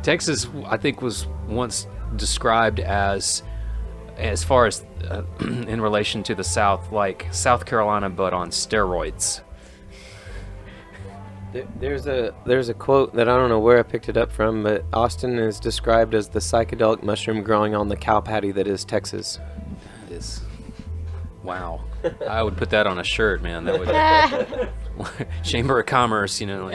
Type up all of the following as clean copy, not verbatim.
Texas, I think, was once described as far as in relation to the South, like South Carolina, but on steroids. There's a quote that I don't know where I picked it up from, but Austin is described as the psychedelic mushroom growing on the cow patty that is Texas. That is, wow. I would put that on a shirt, man. That would Chamber of Commerce, you know.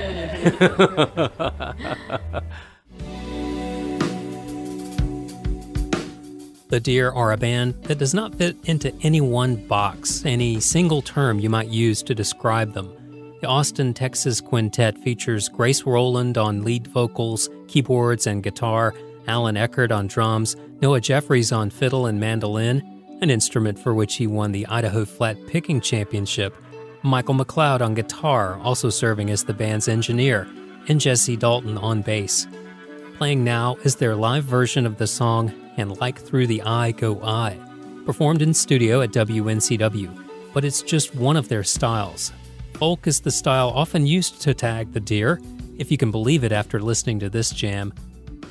The Deer are a band that does not fit into any one box, any single term you might use to describe them. The Austin, Texas Quintet features Grace Rowland on lead vocals, keyboards, and guitar, Alan Eckert on drums, Noah Jeffries on fiddle and mandolin, an instrument for which he won the Idaho Flat Picking Championship, Michael McLeod on guitar, also serving as the band's engineer, and Jesse Dalton on bass. Playing now is their live version of the song And Like Through the Eye Go I, performed in studio at WNCW, but it's just one of their styles. Folk is the style often used to tag the Deer, if you can believe it after listening to this jam.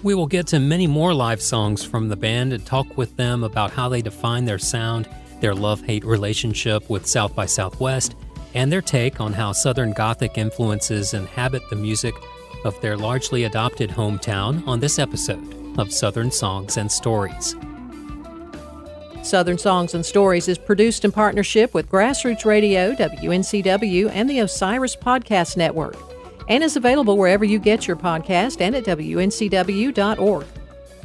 We will get to many more live songs from the band and talk with them about how they define their sound, their love-hate relationship with South by Southwest, and their take on how Southern Gothic influences inhabit the music of their largely adopted hometown on this episode of Southern Songs and Stories. Southern Songs and Stories is produced in partnership with Grassroots Radio, WNCW, and the Osiris Podcast Network, and is available wherever you get your podcast and at WNCW.org.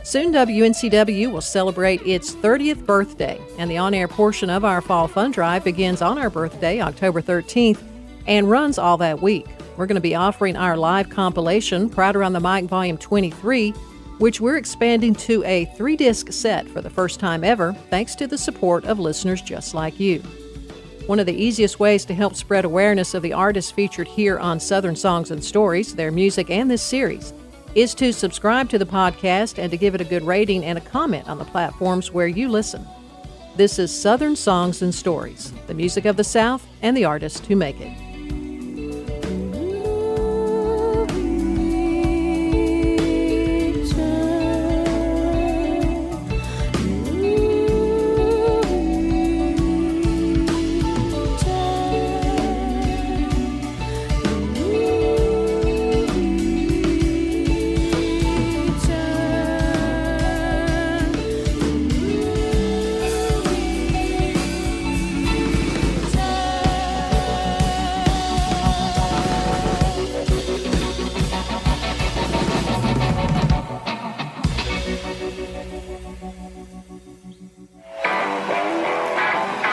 Soon, WNCW will celebrate its 30th birthday, and the on-air portion of our Fall Fund Drive begins on our birthday, October 13th, and runs all that week. We're going to be offering our live compilation, Proud Around the Mic Volume 23, which we're expanding to a 3-disc set for the first time ever, thanks to the support of listeners just like you. One of the easiest ways to help spread awareness of the artists featured here on Southern Songs and Stories, their music, and this series, is to subscribe to the podcast and to give it a good rating and a comment on the platforms where you listen. This is Southern Songs and Stories, the music of the South and the artists who make it.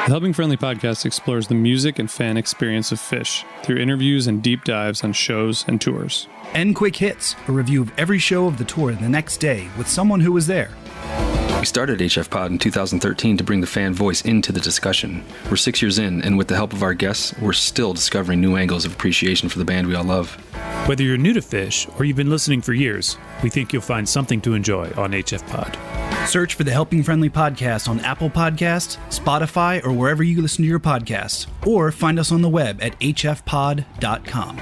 The Helping Friendly podcast explores the music and fan experience of Phish through interviews and deep dives on shows and tours. And Quick Hits, a review of every show of the tour the next day with someone who was there. We started HF Pod in 2013 to bring the fan voice into the discussion. We're 6 years in, and with the help of our guests, we're still discovering new angles of appreciation for the band we all love. Whether you're new to Phish or you've been listening for years, we think you'll find something to enjoy on HF Pod. Search for the Helping Friendly podcast on Apple Podcasts, Spotify, or wherever you listen to your podcasts, or find us on the web at hfpod.com.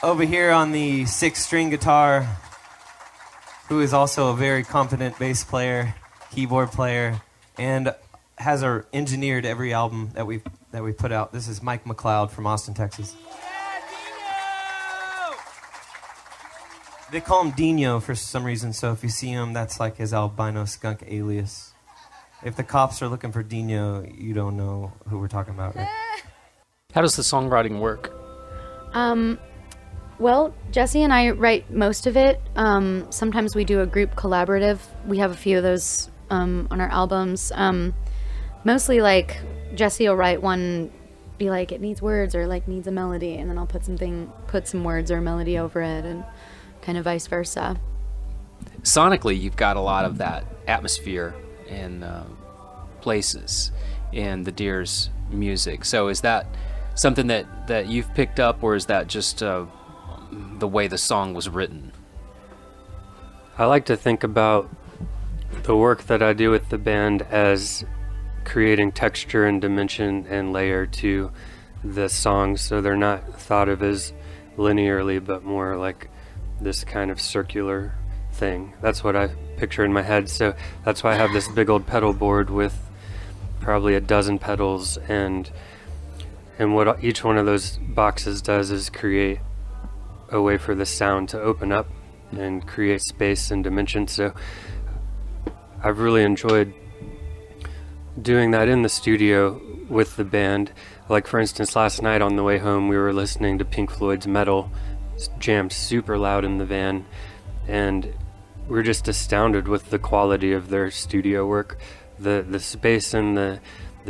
over here on the 6-string guitar, who is also a very competent bass player, keyboard player, and has engineered every album that we put out. This is Mike McLeod from Austin, Texas. They call him Dino for some reason, so if you see him, that's like his Albino Skunk alias. If the cops are looking for Dino, you don't know who we're talking about, right? How does the songwriting work? Well, Jesse and I write most of it. Sometimes we do a group collaborative. We have a few of those on our albums. Mostly, like, Jesse will write one, be like, it needs words or, like, needs a melody, and then I'll put some words or a melody over it, and kind of vice versa. Sonically, you've got a lot of that atmosphere and places in the Deer's music. So is that something that you've picked up, or is that just the way the song was written? I like to think about the work that I do with the band as creating texture and dimension and layer to the songs, so they're not thought of as linearly, but more like this kind of circular thing. That's what I picture in my head, so that's why I have this big old pedal board with probably a dozen pedals, and what each one of those boxes does is create a way for the sound to open up and create space and dimension. So I've really enjoyed doing that in the studio with the band. Like, for instance, last night on the way home we were listening to Pink Floyd's Metal, jammed super loud in the van, and we're just astounded with the quality of their studio work. The space and the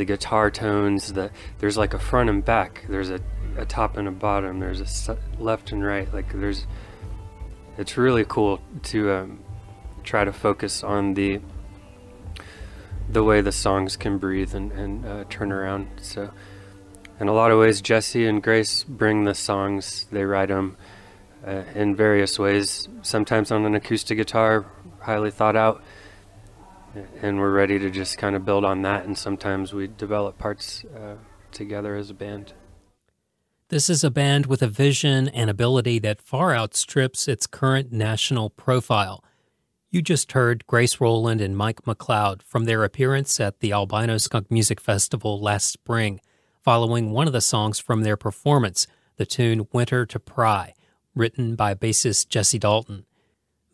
guitar tones, there's like a front and back, there's a top and a bottom, there's a left and right, like it's really cool to try to focus on the way the songs can breathe and turn around. So in a lot of ways, Jesse and Grace bring the songs, they write them in various ways, sometimes on an acoustic guitar, highly thought out, and we're ready to just kind of build on that, and sometimes we develop parts together as a band. This is a band with a vision and ability that far outstrips its current national profile. You just heard Grace Rowland and Mike McLeod from their appearance at the Albino Skunk Music Festival last spring, following one of the songs from their performance, the tune Winter to Pry, written by bassist Jesse Dalton.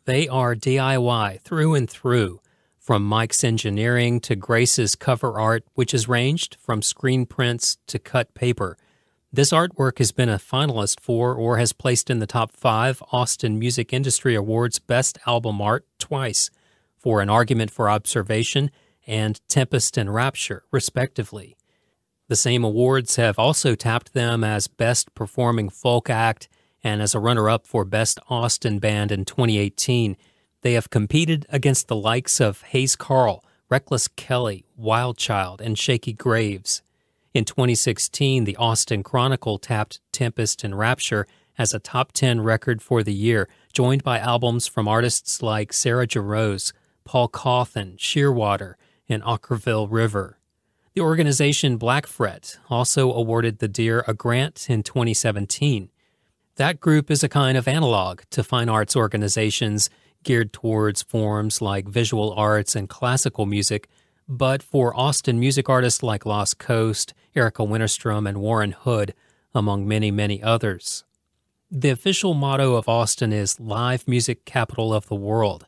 They are DIY through and through, from Mike's engineering to Grace's cover art, which has ranged from screen prints to cut paper. This artwork has been a finalist for or has placed in the top 5 Austin Music Industry Awards Best Album Art twice, for An Argument for Observation and Tempest and Rapture, respectively. The same awards have also tapped them as Best Performing Folk Act and as a runner-up for Best Austin Band in 2018. They have competed against the likes of Hayes Carll, Reckless Kelly, Wild Child, and Shaky Graves. In 2016, the Austin Chronicle tapped Tempest and Rapture as a top 10 record for the year, joined by albums from artists like Sarah Jarosz, Paul Cawthon, Shearwater, and Ockerville River. The organization Black Fret also awarded the Deer a grant in 2017. That group is a kind of analog to fine arts organizations geared towards forms like visual arts and classical music, but for Austin music artists like Lost Coast, Erica Winterstrom, and Warren Hood, among many, many others. The official motto of Austin is Live Music Capital of the World,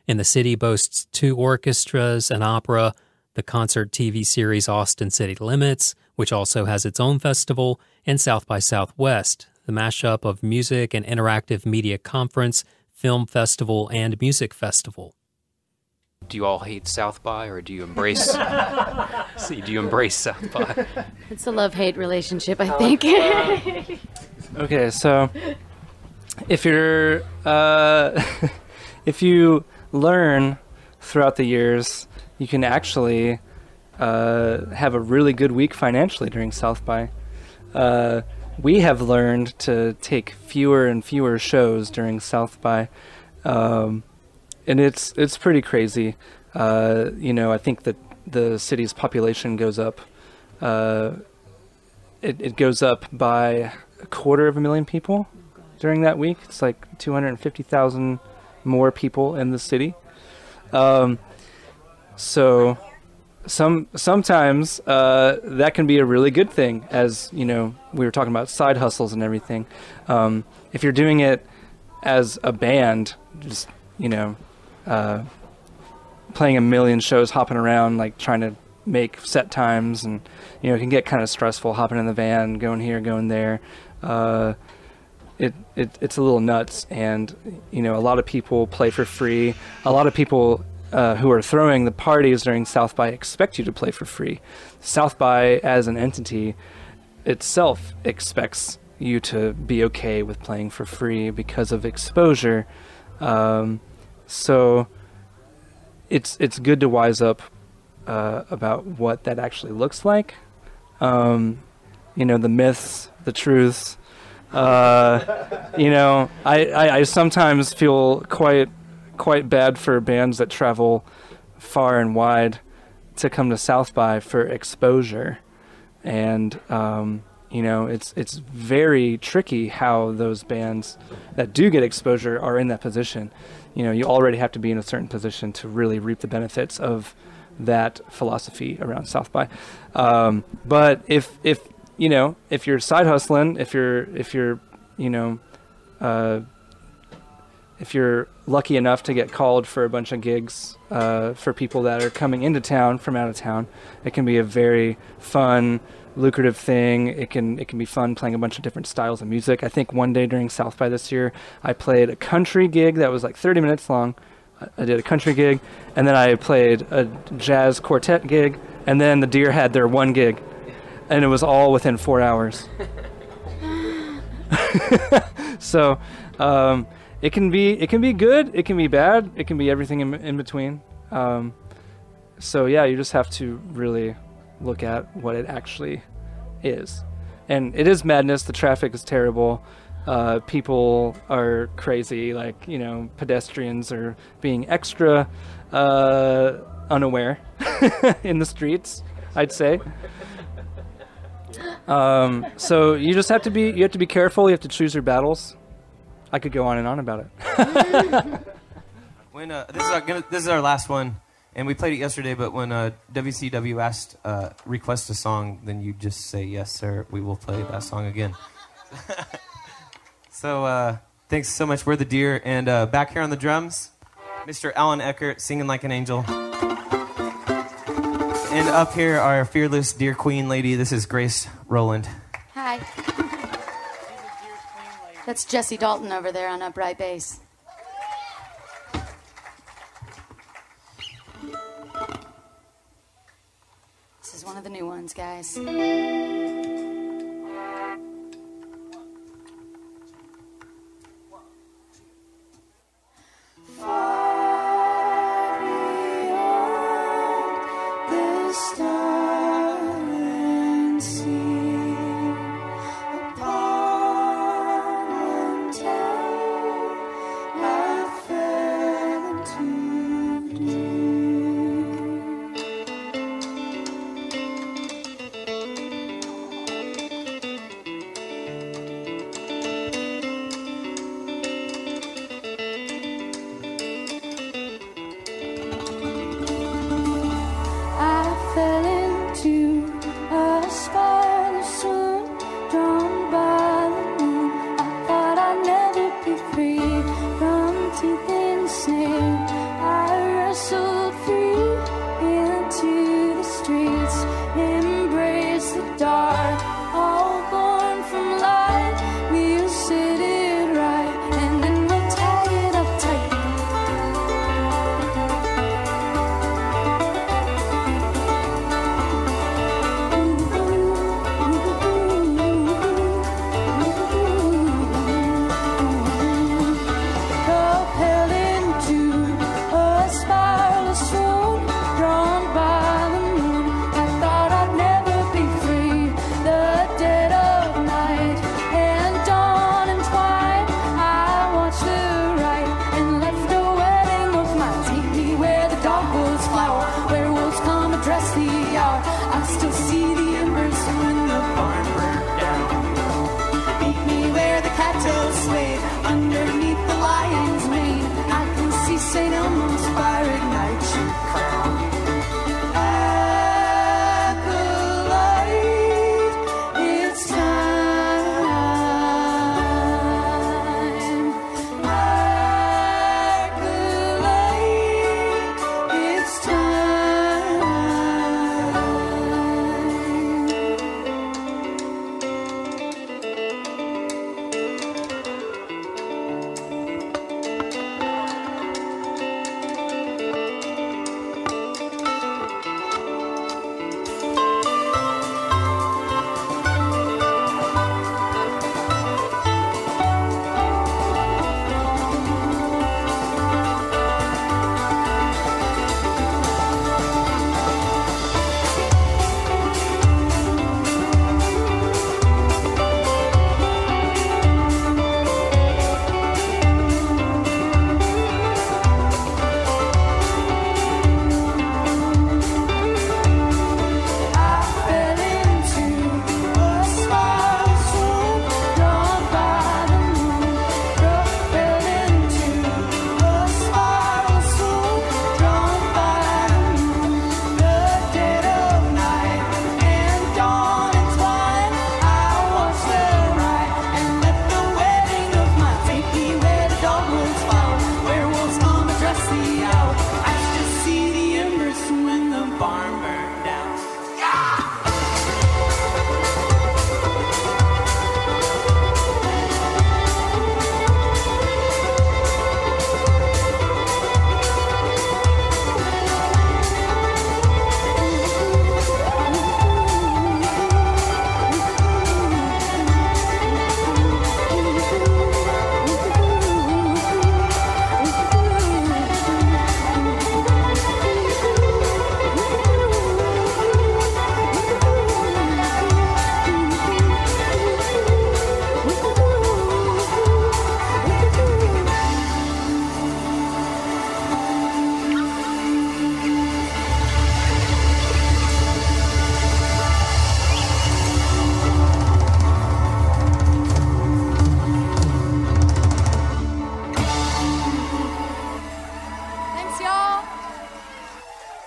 and the city boasts 2 orchestras, an opera, the concert TV series Austin City Limits, which also has its own festival, and South by Southwest, the mashup of music and interactive media conference, film festival, and music festival. Do you all hate South by, or do you embrace do you embrace South by? It's a love-hate relationship, I think. Okay, so if you're if you learn throughout the years, you can actually have a really good week financially during South by. We have learned to take fewer and fewer shows during South by, and it's pretty crazy. I think that the city's population goes up. It goes up by 250,000 people during that week. It's like 250,000 more people in the city. So sometimes that can be a really good thing, as you know, we were talking about side hustles and everything. If you're doing it as a band, just, you know, playing a million shows, hopping around, like trying to make set times, and you know, it can get kind of stressful, hopping in the van, going here, going there. It's a little nuts, and you know, a lot of people play for free. A lot of people who are throwing the parties during South by expect you to play for free. South by as an entity itself expects you to be okay with playing for free because of exposure. So it's good to wise up about what that actually looks like. You know, the myths, the truths. You know, I sometimes feel quite bad for bands that travel far and wide to come to South by for exposure, and you know, it's very tricky how those bands that do get exposure are in that position. You know, you already have to be in a certain position to really reap the benefits of that philosophy around South by. But if you know, if you're side hustling, if you're you know, if you're lucky enough to get called for a bunch of gigs for people that are coming into town from out of town, it can be a very fun, lucrative thing. It can be fun playing a bunch of different styles of music. I think one day during South by this year, I played a country gig that was like 30 minutes long. I did a country gig, and then I played a jazz quartet gig, and then the Deer had their one gig, and it was all within 4 hours. So it can be good, it can be bad, it can be everything in between. So yeah, you just have to really look at what it actually is. And it is madness. The traffic is terrible. People are crazy, like, you know, pedestrians are being extra unaware in the streets, I'd say. So you just have to be careful. You have to choose your battles. I could go on and on about it. When this is our last one, and we played it yesterday, but when WCWS requests a song, then you just say, yes, sir, we will play that song again. So thanks so much. We're the Deer, and back here on the drums, Mr. Alan Eckert, singing like an angel. And up here, our fearless Deer Queen lady, this is Grace Rowland. Hi. That's Jesse Dalton over there on upright bass. This is one of the new ones, guys.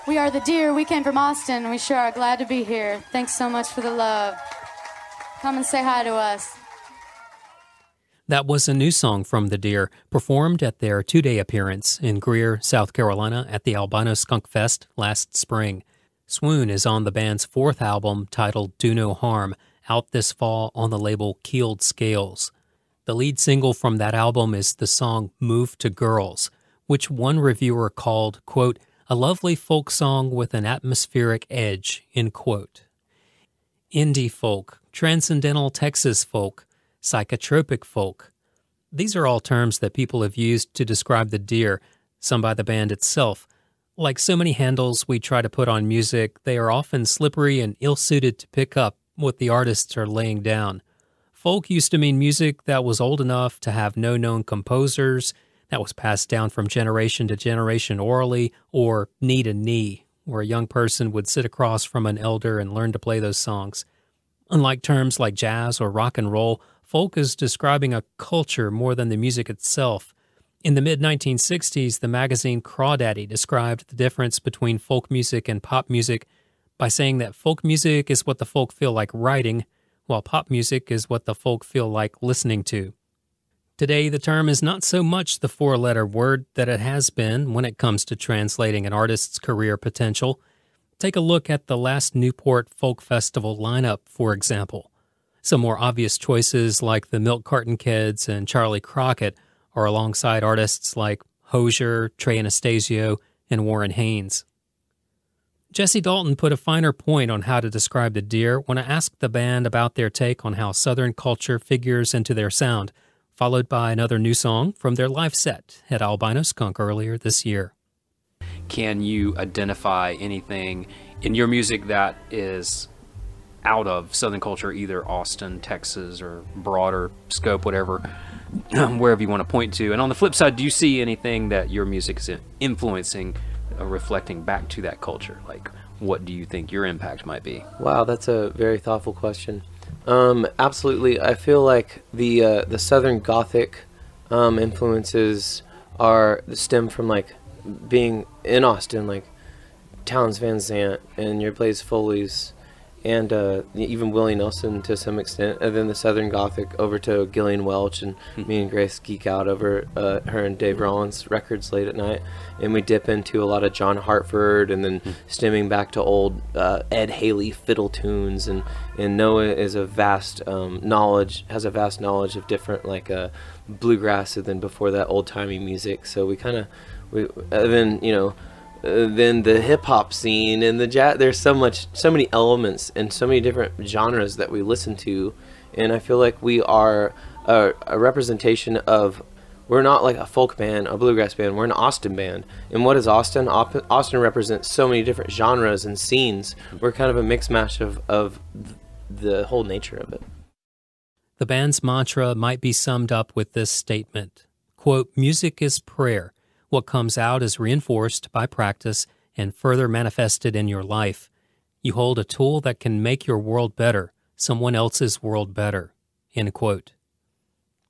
We are the Deer. We came from Austin, and we sure are glad to be here. Thanks so much for the love. Come and say hi to us. That was a new song from the Deer, performed at their 2-day appearance in Greer, South Carolina at the Albino Skunk Fest last spring. Swoon is on the band's 4th album titled Do No Harm, out this fall on the label Keeled Scales. The lead single from that album is the song Move to Girls, which one reviewer called, quote, a lovely folk song with an atmospheric edge, end quote. Indie folk, transcendental Texas folk, psychotropic folk. These are all terms that people have used to describe the Deer, some by the band itself. Like so many handles we try to put on music, they are often slippery and ill-suited to pick up what the artists are laying down. Folk used to mean music that was old enough to have no known composers, that was passed down from generation to generation orally, or knee to knee, where a young person would sit across from an elder and learn to play those songs. Unlike terms like jazz or rock and roll, folk is describing a culture more than the music itself. In the mid-1960s, the magazine Crawdaddy described the difference between folk music and pop music by saying that folk music is what the folk feel like writing, while pop music is what the folk feel like listening to. Today, the term is not so much the 4-letter word that it has been when it comes to translating an artist's career potential. Take a look at the last Newport Folk Festival lineup, for example. Some more obvious choices like the Milk Carton Kids and Charlie Crockett are alongside artists like Hozier, Trey Anastasio, and Warren Haynes. Jesse Dalton put a finer point on how to describe the Deer when I asked the band about their take on how Southern culture figures into their sound, followed by another new song from their live set at Albino Skunk earlier this year. Can you identify anything in your music that is out of Southern culture, either Austin, Texas, or broader scope, whatever, wherever you want to point to? And on the flip side, do you see anything that your music is influencing, reflecting back to that culture? Like, what do you think your impact might be? Wow, that's a very thoughtful question. Absolutely. I feel like the Southern Gothic influences stem from like being in Austin, like Townes Van Zandt and your plays Foley's, and even Willie Nelson to some extent, and then the Southern Gothic over to Gillian Welch, and me and Grace geek out over her and Dave Rollins records late at night, and we dip into a lot of John Hartford, and then stemming back to old Ed Haley fiddle tunes, and Noah is has a vast knowledge of different like bluegrass, and then before that old-timey music. So we kind of then the hip-hop scene and the jazz, there's so many elements and so many different genres that we listen to, and I feel like we are a representation of, we're not like a folk band, a bluegrass band, we're an Austin band. And what is Austin? Austin represents so many different genres and scenes. We're kind of a mix mash of the whole nature of it. The band's mantra might be summed up with this statement, quote, music is prayer. What comes out is reinforced by practice and further manifested in your life. You hold a tool that can make your world better, someone else's world better, end quote.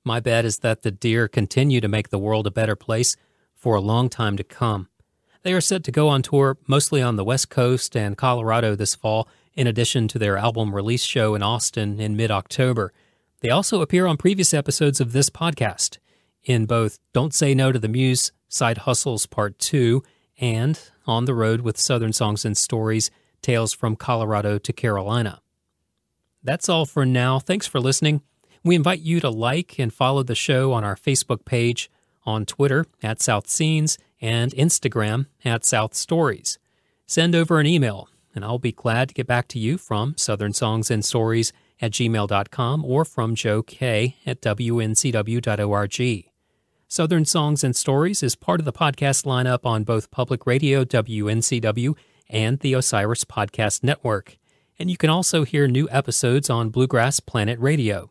My bet is that the Deer continue to make the world a better place for a long time to come. They are set to go on tour mostly on the West Coast and Colorado this fall, in addition to their album release show in Austin in mid-October. They also appear on previous episodes of this podcast, in both Don't Say No to the Muse, Side Hustles Part 2, and On the Road with Southern Songs and Stories, Tales from Colorado to Carolina. That's all for now. Thanks for listening. We invite you to like and follow the show on our Facebook page, on Twitter at South Scenes, and Instagram at South Stories. Send over an email, and I'll be glad to get back to you from southernsongsandstories@gmail.com or from Joe K at WNCW.org. Southern Songs and Stories is part of the podcast lineup on both Public Radio WNCW and the Osiris Podcast Network, and you can also hear new episodes on Bluegrass Planet Radio.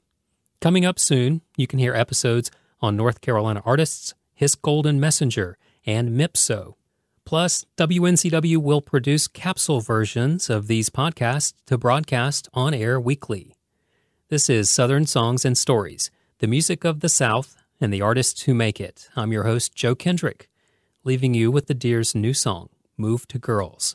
Coming up soon, you can hear episodes on North Carolina artists, His Golden Messenger, and Mipso. Plus, WNCW will produce capsule versions of these podcasts to broadcast on air weekly. This is Southern Songs and Stories, the music of the South and the artists who make it. I'm your host, Joe Kendrick, leaving you with the Deer's new song, Move to Girls.